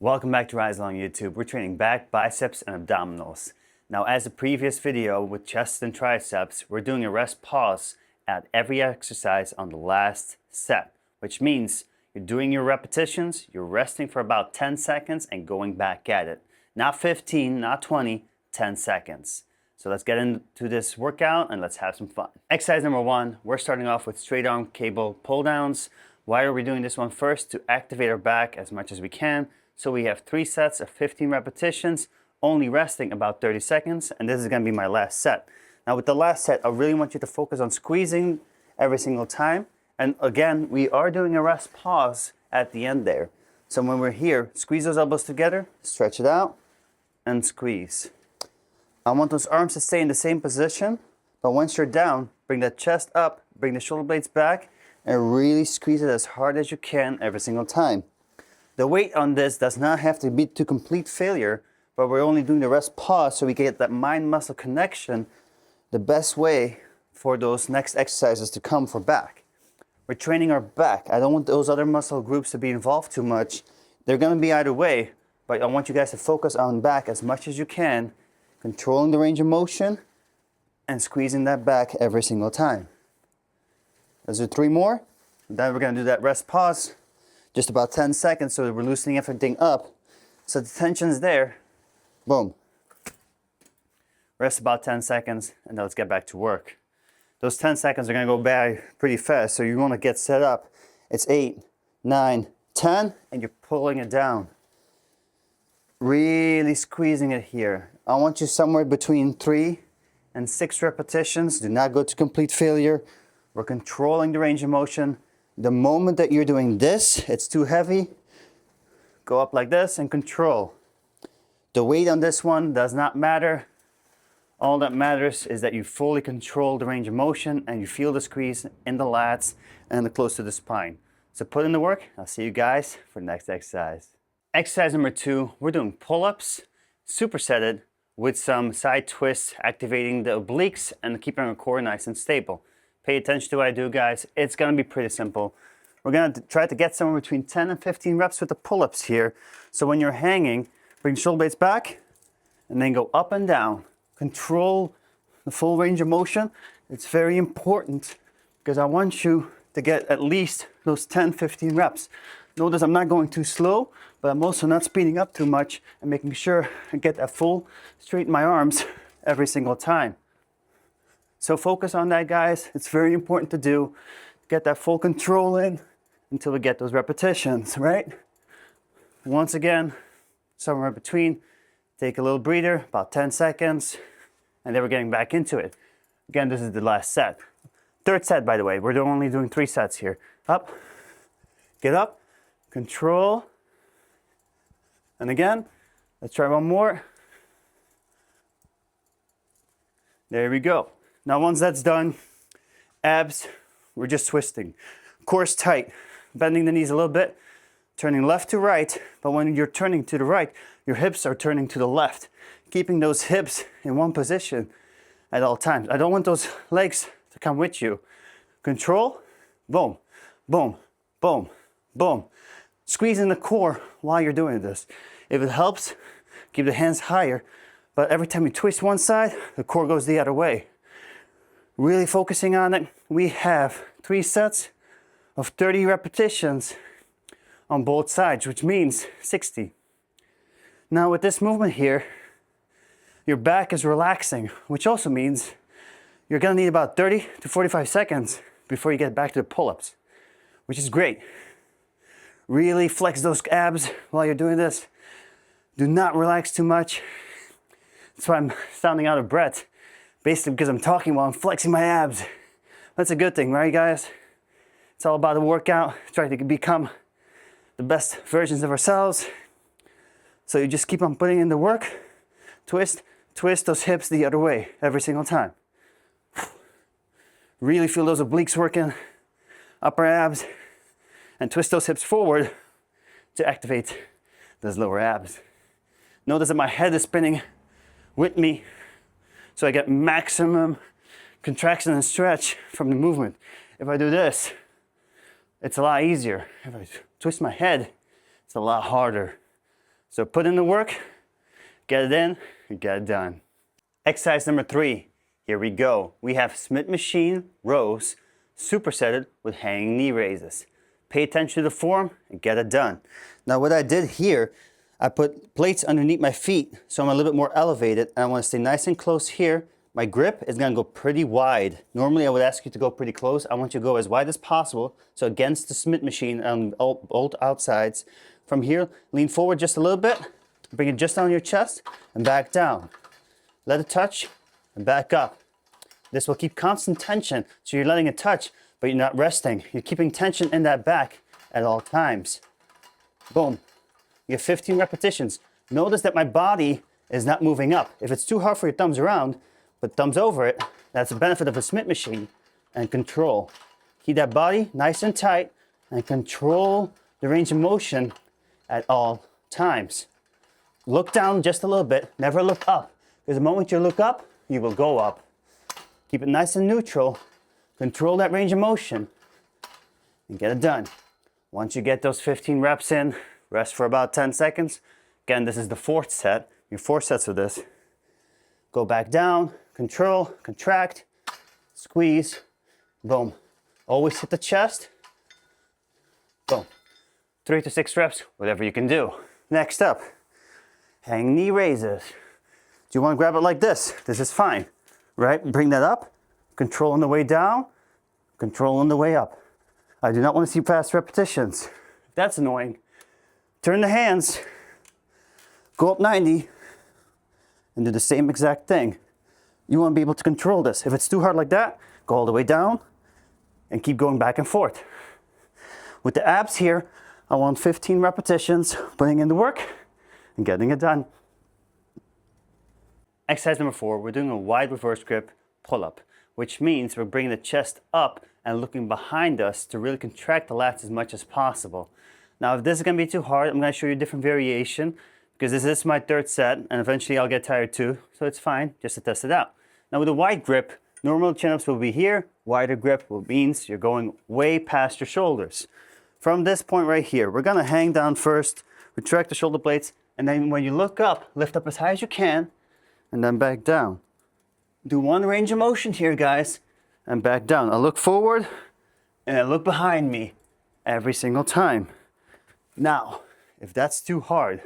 Welcome back to Rise Along YouTube. We're training back, biceps, and abdominals. Now, as the previous video with chest and triceps, we're doing a rest pause at every exercise on the last set, which means you're doing your repetitions, you're resting for about 10 seconds and going back at it. Not 15, not 20, 10 seconds. So let's get into this workout and let's have some fun. Exercise number 1, we're starting off with straight arm cable pull downs. Why are we doing this one first? To activate our back as much as we can. So we have 3 sets of 15 repetitions, only resting about 30 seconds, and this is gonna be my last set. Now with the last set, I really want you to focus on squeezing every single time. And again, we are doing a rest pause at the end there. So when we're here, squeeze those elbows together, stretch it out, and squeeze. I want those arms to stay in the same position, but once you're down, bring the chest up, bring the shoulder blades back, and really squeeze it as hard as you can every single time. The weight on this does not have to be to complete failure, but we're only doing the rest pause so we get that mind-muscle connection the best way for those next exercises to come for back. We're training our back. I don't want those other muscle groups to be involved too much. They're gonna be either way, but I want you guys to focus on back as much as you can, controlling the range of motion and squeezing that back every single time. Let's do 3 more. Then we're gonna do that rest pause. Just about 10 seconds, so we're loosening everything up. So the tension's there. Boom. Rest about 10 seconds, and then let's get back to work. Those 10 seconds are gonna go by pretty fast, so you wanna get set up. It's 8, 9, 10, and you're pulling it down. Really squeezing it here. I want you somewhere between 3 and 6 repetitions. Do not go to complete failure. We're controlling the range of motion. The moment that you're doing this, it's too heavy, go up like this and control. The weight on this one does not matter. All that matters is that you fully control the range of motion and you feel the squeeze in the lats and close to the spine. So put in the work. I'll see you guys for the next exercise. Exercise number 2, we're doing pull-ups, supersetted with some side twists, activating the obliques and keeping our core nice and stable. Pay attention to what I do, guys. It's gonna be pretty simple. We're gonna try to get somewhere between 10 and 15 reps with the pull-ups here. So when you're hanging, bring shoulder blades back and then go up and down. Control the full range of motion. It's very important because I want you to get at least those 10, 15 reps. Notice I'm not going too slow, but I'm also not speeding up too much and making sure I get that full straight in my arms every single time. So focus on that, guys. It's very important to do. Get that full control in until we get those repetitions, right? Once again, somewhere between, take a little breather, about 10 seconds, and then we're getting back into it. Again, this is the last set. 3rd set, by the way. We're only doing 3 sets here. Up, get up, control, and again, let's try one more. There we go. Now once that's done, abs, we're just twisting. Core's tight, bending the knees a little bit, turning left to right, but when you're turning to the right, your hips are turning to the left, keeping those hips in one position at all times. I don't want those legs to come with you. Control, boom, boom, boom, boom. Squeezing the core while you're doing this. If it helps, keep the hands higher, but every time you twist one side, the core goes the other way. Really focusing on it. We have 3 sets of 30 repetitions on both sides, which means 60. Now with this movement here, your back is relaxing, which also means you're gonna need about 30 to 45 seconds before you get back to the pull-ups, which is great. Really flex those abs while you're doing this. Do not relax too much. That's why I'm sounding out of breath. Basically because I'm talking while I'm flexing my abs. That's a good thing, right, guys? It's all about the workout, trying to become the best versions of ourselves. So you just keep on putting in the work, twist, twist those hips the other way every single time. Really feel those obliques working, upper abs, and twist those hips forward to activate those lower abs. Notice that my head is spinning with me, so I get maximum contraction and stretch from the movement. If I do this, it's a lot easier. If I twist my head, it's a lot harder. So put in the work, get it in, and get it done. Exercise number 3. Here we go. We have Smith machine rows supersetted with hanging knee raises. Pay attention to the form and get it done. Now what I did here, I put plates underneath my feet so I'm a little bit more elevated, and I want to stay nice and close here. My grip is going to go pretty wide. Normally I would ask you to go pretty close. I want you to go as wide as possible. So against the Smith machine on both outsides. From here, lean forward just a little bit, bring it just on your chest and back down. Let it touch and back up. This will keep constant tension, so you're letting it touch, but you're not resting. You're keeping tension in that back at all times. Boom. You have 15 repetitions. Notice that my body is not moving up. If it's too hard for your thumbs around, put thumbs over it. That's the benefit of a Smith machine. And control. Keep that body nice and tight and control the range of motion at all times. Look down just a little bit. Never look up. Because the moment you look up, you will go up. Keep it nice and neutral. Control that range of motion and get it done. Once you get those 15 reps in, rest for about 10 seconds. Again, this is the 4th set. You have 4 sets of this. Go back down, control, contract, squeeze, boom. Always hit the chest, boom. 3 to 6 reps, whatever you can do. Next up, hang knee raises. Do you want to grab it like this? This is fine, right? Bring that up, control on the way down, control on the way up. I do not want to see fast repetitions. That's annoying. Turn the hands, go up 90, and do the same exact thing. You want to be able to control this. If it's too hard like that, go all the way down and keep going back and forth. With the abs here, I want 15 repetitions, putting in the work and getting it done. Exercise number 4, we're doing a wide reverse grip pull-up, which means we're bringing the chest up and looking behind us to really contract the lats as much as possible. Now, if this is going to be too hard, I'm going to show you a different variation because this is my 3rd set and eventually I'll get tired too, so it's fine just to test it out. Now with a wide grip, normal chin-ups will be here. Wider grip means you're going way past your shoulders. From this point right here, we're going to hang down first, retract the shoulder blades, and then when you look up, lift up as high as you can, and then back down. Do one range of motion here, guys, and back down. I look forward, and I look behind me every single time. Now, if that's too hard,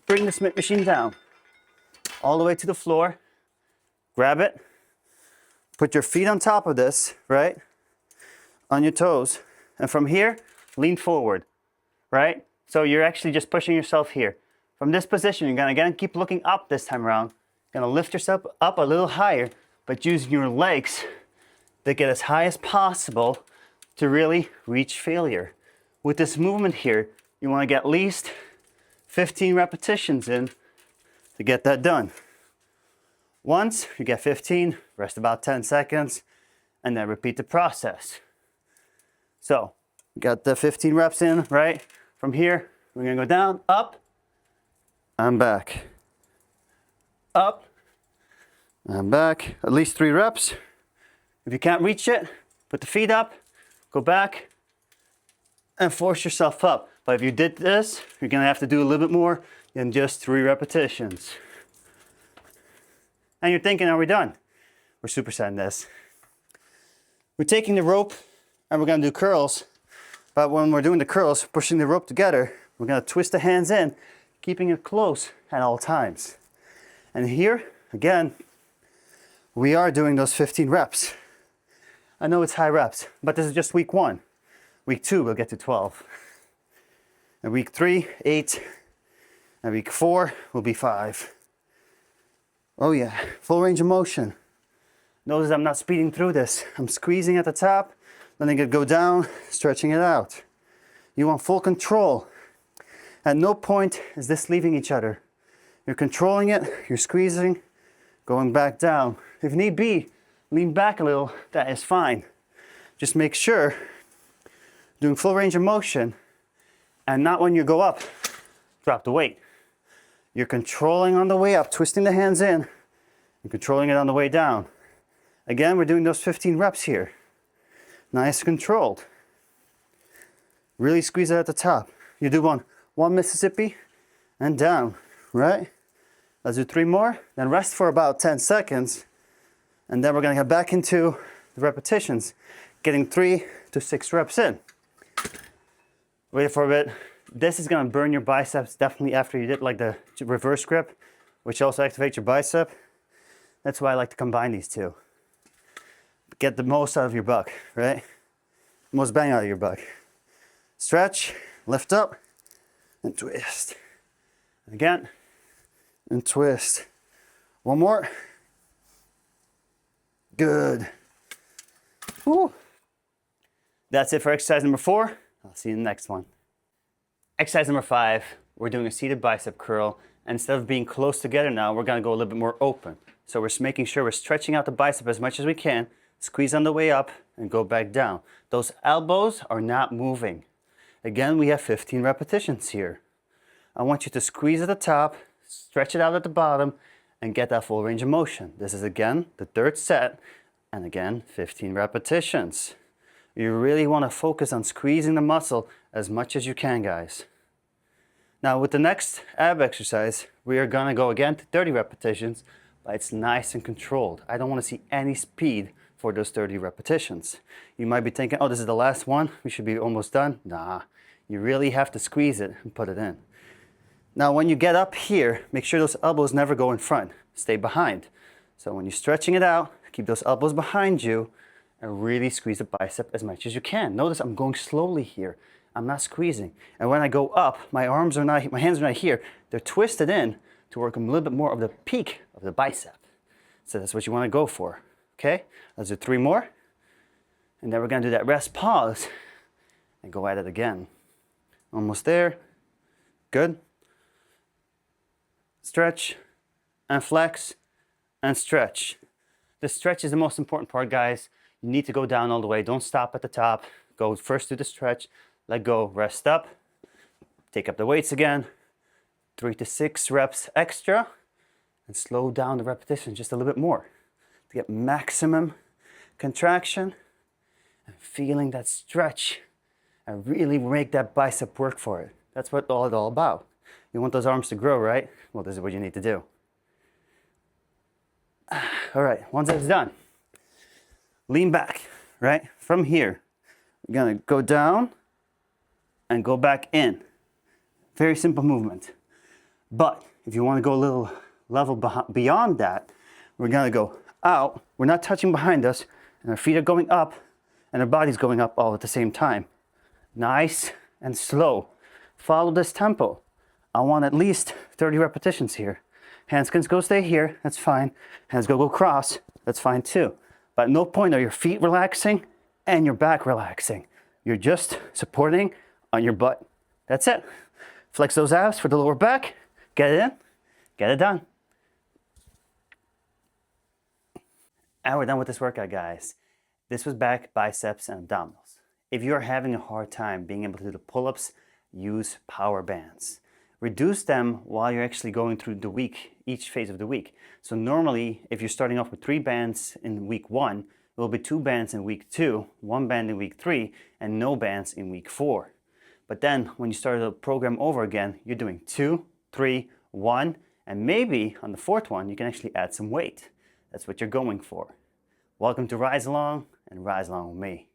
bring the Smith machine down, all the way to the floor, grab it, put your feet on top of this, right, on your toes, and from here, lean forward, right? So you're actually just pushing yourself here. From this position, you're gonna again keep looking up this time around. You're gonna lift yourself up a little higher, but using your legs to get as high as possible to really reach failure. With this movement here, you wanna get at least 15 repetitions in to get that done. Once you get 15, rest about 10 seconds, and then repeat the process. So, got the 15 reps in, right? From here, we're gonna go down, up, and back. Up, and back. At least 3 reps. If you can't reach it, put the feet up, go back, and force yourself up. But if you did this, you're gonna have to do a little bit more than just 3 repetitions. And you're thinking, are we done? We're supersetting this. We're taking the rope and we're gonna do curls. But when we're doing the curls, pushing the rope together, we're gonna twist the hands in, keeping it close at all times. And here, again, we are doing those 15 reps. I know it's high reps, but this is just week 1. Week 2, we'll get to 12. And week 3, 8. And week 4 will be 5. Oh yeah, full range of motion. Notice I'm not speeding through this. I'm squeezing at the top, letting it go down, stretching it out. You want full control. At no point is this leaving each other. You're controlling it, you're squeezing, going back down. If need be, lean back a little, that is fine. Just make sure, doing full range of motion, and not when you go up, drop the weight. You're controlling on the way up, twisting the hands in, and controlling it on the way down. Again, we're doing those 15 reps here. Nice controlled. Really squeeze it at the top. You do one Mississippi, and down, right? Let's do 3 more, then rest for about 10 seconds. And then we're gonna get back into the repetitions, getting 3 to 6 reps in. Wait for a bit. This is gonna burn your biceps definitely after you did like the reverse grip, which also activates your bicep. That's why I like to combine these two. Get the most out of your buck, right? Most bang out of your buck. Stretch, lift up, and twist. Again, and twist. One more. Good. Woo. That's it for exercise number 4. I'll see you in the next one. Exercise number 5, we're doing a seated bicep curl. And instead of being close together now, we're gonna go a little bit more open. So we're making sure we're stretching out the bicep as much as we can, squeeze on the way up, and go back down. Those elbows are not moving. Again, we have 15 repetitions here. I want you to squeeze at the top, stretch it out at the bottom, and get that full range of motion. This is again the 3rd set, and again 15 repetitions. You really want to focus on squeezing the muscle as much as you can, guys. Now with the next ab exercise, we are gonna go again to 30 repetitions, but it's nice and controlled. I don't want to see any speed for those 30 repetitions. You might be thinking, oh, this is the last one, we should be almost done. Nah, you really have to squeeze it and put it in. Now when you get up here, make sure those elbows never go in front, stay behind. So when you're stretching it out, keep those elbows behind you and really squeeze the bicep as much as you can. Notice I'm going slowly here. I'm not squeezing. And when I go up, my hands are not here. They're twisted in to work a little bit more of the peak of the bicep. So that's what you want to go for. Okay, let's do 3 more. And then we're gonna do that rest pause and go at it again. Almost there. Good. Stretch and flex and stretch. The stretch is the most important part, guys. You need to go down all the way. Don't stop at the top. Go first do the stretch, let go, rest up, take up the weights again, 3 to 6 reps extra, and slow down the repetition just a little bit more to get maximum contraction and feeling that stretch and really make that bicep work for it. That's what it's all about. You want those arms to grow, right? Well, this is what you need to do. All right, once that's done, lean back, right? From here, we're gonna go down and go back in. Very simple movement. But if you wanna go a little level beyond that, we're gonna go out. We're not touching behind us, and our feet are going up, and our body's going up all at the same time. Nice and slow. Follow this tempo. I want at least 30 repetitions here. Hands can go stay here, that's fine. Hands go cross, that's fine too. But at no point are your feet relaxing and your back relaxing. You're just supporting on your butt. That's it. Flex those abs for the lower back, get it in, get it done. And we're done with this workout, guys. This was back, biceps, and abdominals. If you're having a hard time being able to do the pull-ups, use power bands. Reduce them while you're actually going through the week, each phase of the week. So normally, if you're starting off with 3 bands in week 1, it will be 2 bands in week 2, 1 band in week 3, and no bands in week 4. But then when you start the program over again, you're doing 2, 3, 1, and maybe on the 4th one, you can actually add some weight. That's what you're going for. Welcome to Rise Along and Rise Along with me.